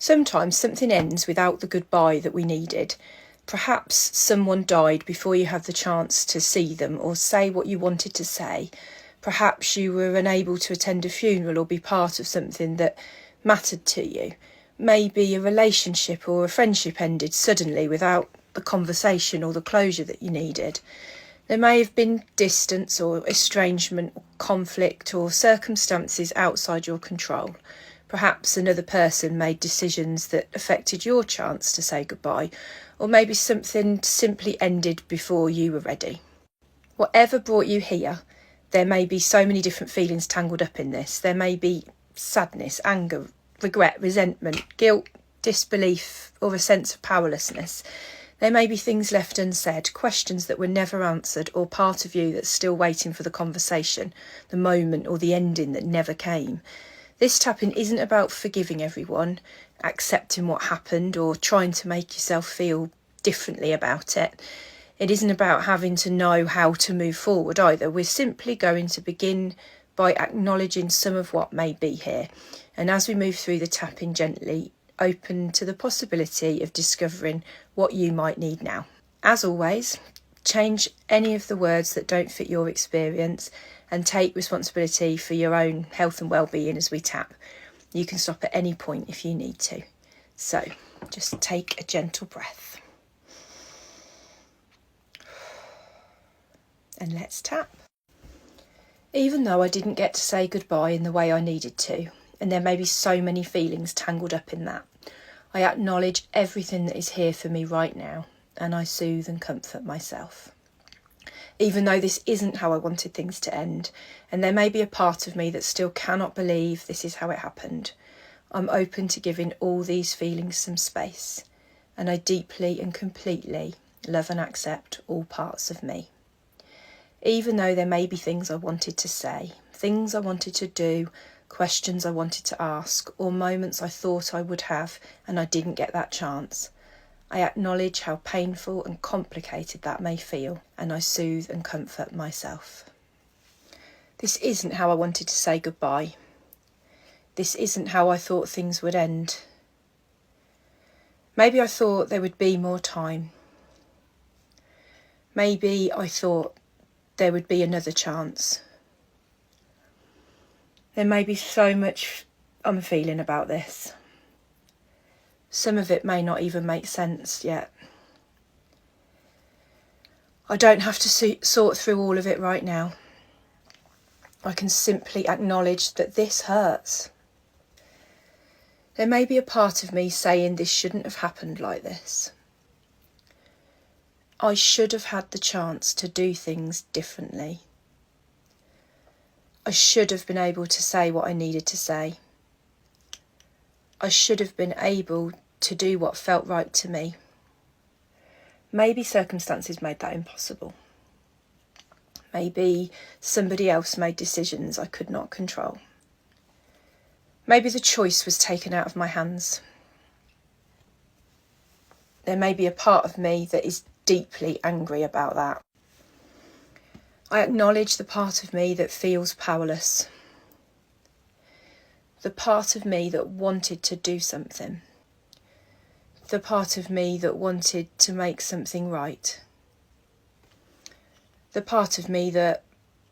Sometimes something ends without the goodbye that we needed. Perhaps someone died before you had the chance to see them or say what you wanted to say. Perhaps you were unable to attend a funeral or be part of something that mattered to you. Maybe a relationship or a friendship ended suddenly without the conversation or the closure that you needed. There may have been distance or estrangement or conflict or circumstances outside your control. Perhaps another person made decisions that affected your chance to say goodbye, or maybe something simply ended before you were ready. Whatever brought you here, there may be so many different feelings tangled up in this. There may be sadness, anger, regret, resentment, guilt, disbelief, or a sense of powerlessness. There may be things left unsaid, questions that were never answered, or part of you that's still waiting for the conversation, the moment or the ending that never came. This tapping isn't about forgiving everyone, accepting what happened, or trying to make yourself feel differently about it. It isn't about having to know how to move forward either. We're simply going to begin by acknowledging some of what may be here. And as we move through the tapping gently, open to the possibility of discovering what you might need now. As always, change any of the words that don't fit your experience and take responsibility for your own health and well-being as we tap. You can stop at any point if you need to. So just take a gentle breath. And let's tap. Even though I didn't get to say goodbye in the way I needed to, and there may be so many feelings tangled up in that, I acknowledge everything that is here for me right now, and I soothe and comfort myself. Even though this isn't how I wanted things to end, and there may be a part of me that still cannot believe this is how it happened, I'm open to giving all these feelings some space, and I deeply and completely love and accept all parts of me. Even though there may be things I wanted to say, things I wanted to do, questions I wanted to ask, or moments I thought I would have and I didn't get that chance, I acknowledge how painful and complicated that may feel, and I soothe and comfort myself. This isn't how I wanted to say goodbye. This isn't how I thought things would end. Maybe I thought there would be more time. Maybe I thought there would be another chance. There may be so much I'm feeling about this. Some of it may not even make sense yet. I don't have to sort through all of it right now. I can simply acknowledge that this hurts. There may be a part of me saying this shouldn't have happened like this. I should have had the chance to do things differently. I should have been able to say what I needed to say. I should have been able to do what felt right to me. Maybe circumstances made that impossible. Maybe somebody else made decisions I could not control. Maybe the choice was taken out of my hands. There may be a part of me that is deeply angry about that. I acknowledge the part of me that feels powerless. The part of me that wanted to do something. The part of me that wanted to make something right. The part of me that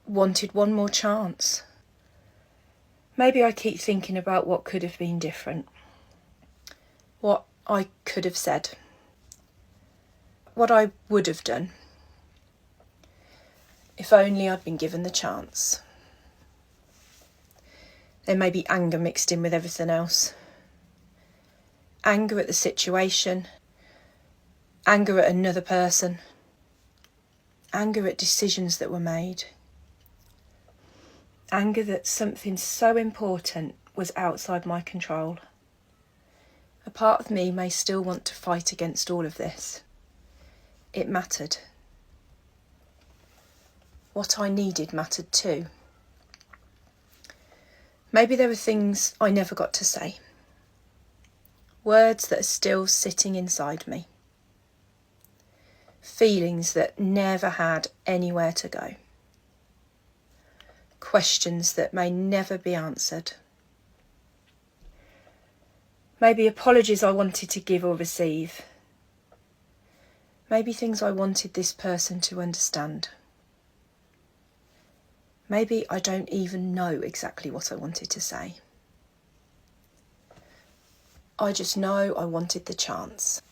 wanted one more chance. Maybe I keep thinking about what could have been different. What I could have said. What I would have done. If only I'd been given the chance. There may be anger mixed in with everything else. Anger at the situation. Anger at another person. Anger at decisions that were made. Anger that something so important was outside my control. A part of me may still want to fight against all of this. It mattered. What I needed mattered too. Maybe there were things I never got to say. Words that are still sitting inside me. Feelings that never had anywhere to go. Questions that may never be answered. Maybe apologies I wanted to give or receive. Maybe things I wanted this person to understand. Maybe I don't even know exactly what I wanted to say. I just know I wanted the chance.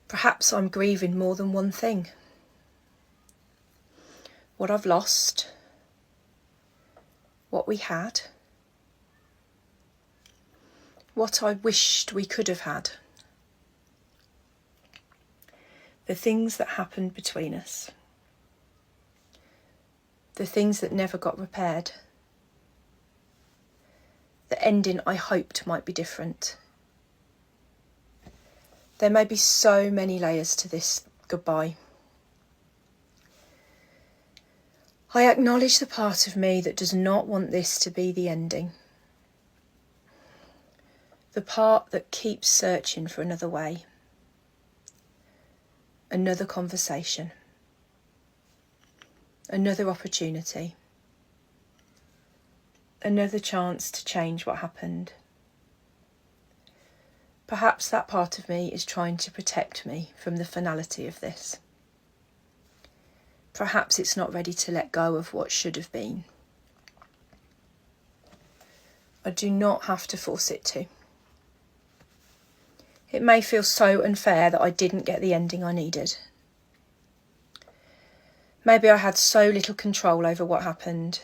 Perhaps I'm grieving more than one thing. What I've lost, what we had, what I wished we could have had, the things that happened between us, the things that never got repaired, the ending I hoped might be different. There may be so many layers to this goodbye. I acknowledge the part of me that does not want this to be the ending. The part that keeps searching for another way, another conversation, another opportunity, another chance to change what happened. Perhaps that part of me is trying to protect me from the finality of this. Perhaps it's not ready to let go of what should have been. I do not have to force it to. It may feel so unfair that I didn't get the ending I needed. Maybe I had so little control over what happened.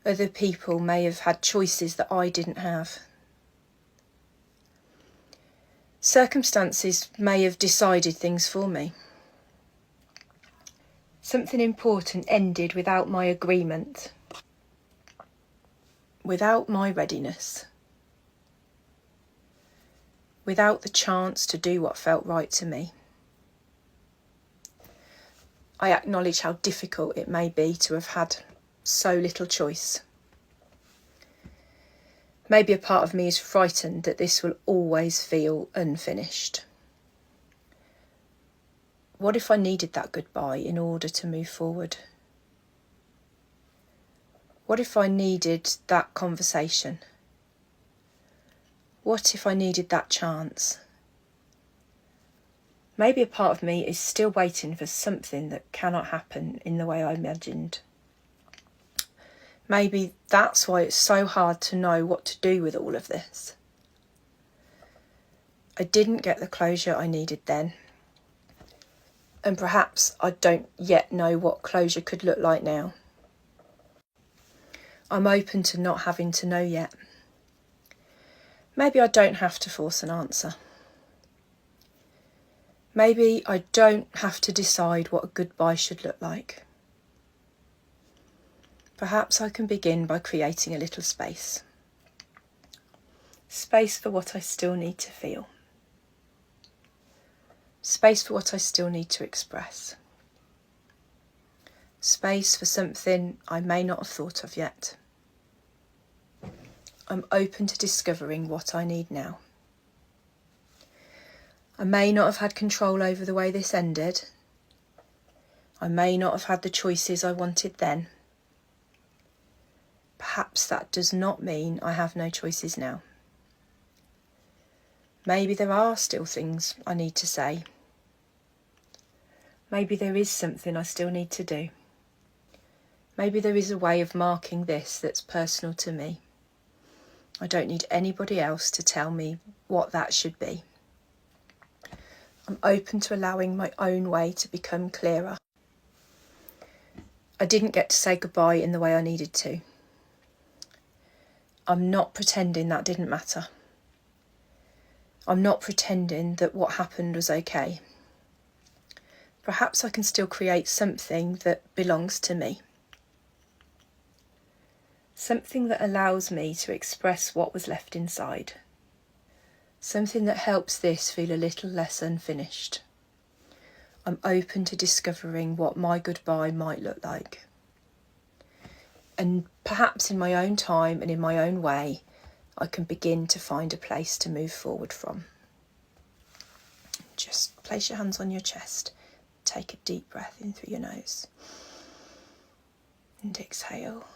Other people may have had choices that I didn't have. Circumstances may have decided things for me. Something important ended without my agreement, without my readiness, without the chance to do what felt right to me. I acknowledge how difficult it may be to have had so little choice. Maybe a part of me is frightened that this will always feel unfinished. What if I needed that goodbye in order to move forward? What if I needed that conversation? What if I needed that chance? Maybe a part of me is still waiting for something that cannot happen in the way I imagined. Maybe that's why it's so hard to know what to do with all of this. I didn't get the closure I needed then. And perhaps I don't yet know what closure could look like now. I'm open to not having to know yet. Maybe I don't have to force an answer. Maybe I don't have to decide what a goodbye should look like. Perhaps I can begin by creating a little space. Space for what I still need to feel. Space for what I still need to express. Space for something I may not have thought of yet. I'm open to discovering what I need now. I may not have had control over the way this ended. I may not have had the choices I wanted then. Perhaps that does not mean I have no choices now. Maybe there are still things I need to say. Maybe there is something I still need to do. Maybe there is a way of marking this that's personal to me. I don't need anybody else to tell me what that should be. I'm open to allowing my own way to become clearer. I didn't get to say goodbye in the way I needed to. I'm not pretending that didn't matter. I'm not pretending that what happened was okay. Perhaps I can still create something that belongs to me. Something that allows me to express what was left inside. Something that helps this feel a little less unfinished. I'm open to discovering what my goodbye might look like. And perhaps in my own time and in my own way, I can begin to find a place to move forward from. Just place your hands on your chest. Take a deep breath in through your nose. And exhale.